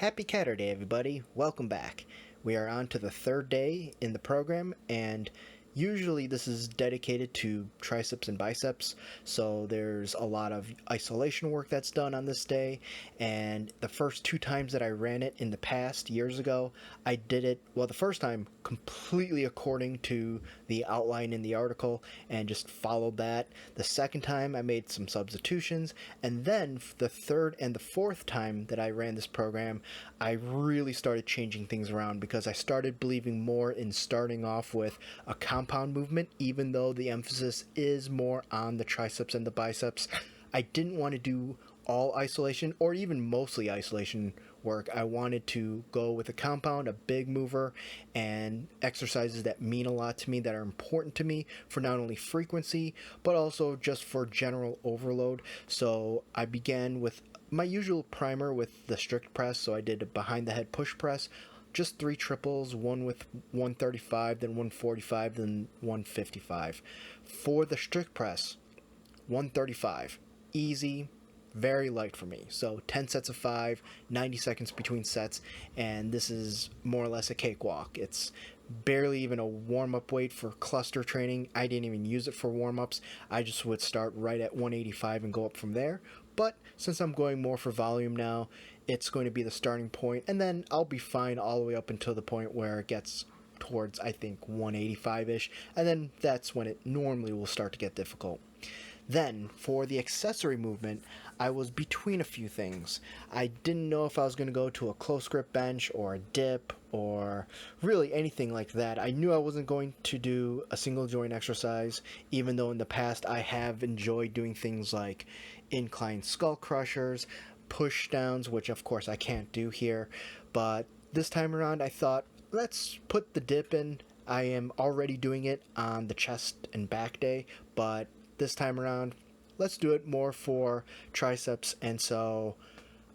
Happy Saturday, everybody. Welcome back. We are on to the third day in the program, and usually this is dedicated to triceps and biceps, so there's a lot of isolation work that's done on this day. And the first two times that I ran it in the past, years ago, I did it, well, the first time completely according to the outline in the article and just followed that. The second time I made some substitutions, and then the third and the fourth time that I ran this program, I really started changing things around because I started believing more in starting off with a compound movement, even though the emphasis is more on the triceps and the biceps. I didn't want to do all isolation or even mostly isolation work. I wanted to go with a compound, a big mover, and exercises that mean a lot to me, that are important to me for not only frequency, but also just for general overload. So I began with my usual primer with the strict press. So I did a behind the head push press, just 3 triples, one with 135, then 145, then 155. For the strict press, 135. Easy, very light for me. So 10 sets of 5, 90 seconds between sets, and this is more or less a cakewalk. It's barely even a warm-up weight for cluster training. I didn't even use it for warm-ups. I just would start right at 185 and go up from there. But since I'm going more for volume now, it's going to be the starting point, and then I'll be fine all the way up until the point where it gets towards, I think, 185-ish, and then that's when it normally will start to get difficult. Then, for the accessory movement, I was between a few things. I didn't know if I was going to go to a close grip bench or a dip or really anything like that. I knew I wasn't going to do a single joint exercise, even though in the past I have enjoyed doing things like incline skull crushers, push downs, which of course I can't do here. But this time around I thought, let's put the dip in. I am already doing it on the chest and back day, but this time around, let's do it more for triceps. And so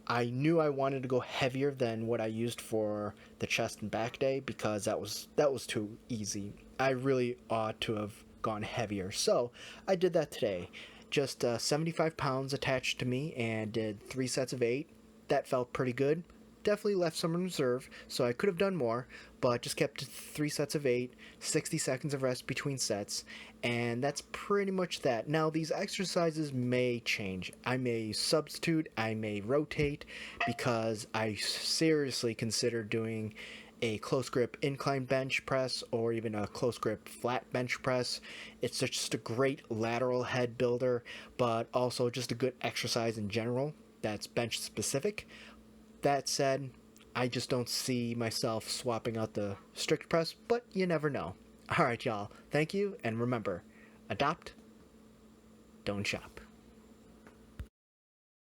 I knew I wanted to go heavier than what I used for the chest and back day because that was too easy. I really ought to have gone heavier. So I did that today. Just 75 pounds attached to me and did 3 sets of 8. That felt pretty good. Definitely left some in reserve, so I could have done more, but just kept 3 sets of 8, 60 seconds of rest between sets, and that's pretty much that. Now, these exercises may change. I may substitute, I may rotate, because I seriously consider doing a close grip incline bench press or even a close grip flat bench press. It's just a great lateral head builder, but also just a good exercise in general that's bench specific. That said, I just don't see myself swapping out the strict press, but you never know. Alright, y'all. Thank you, and remember, adopt, don't shop.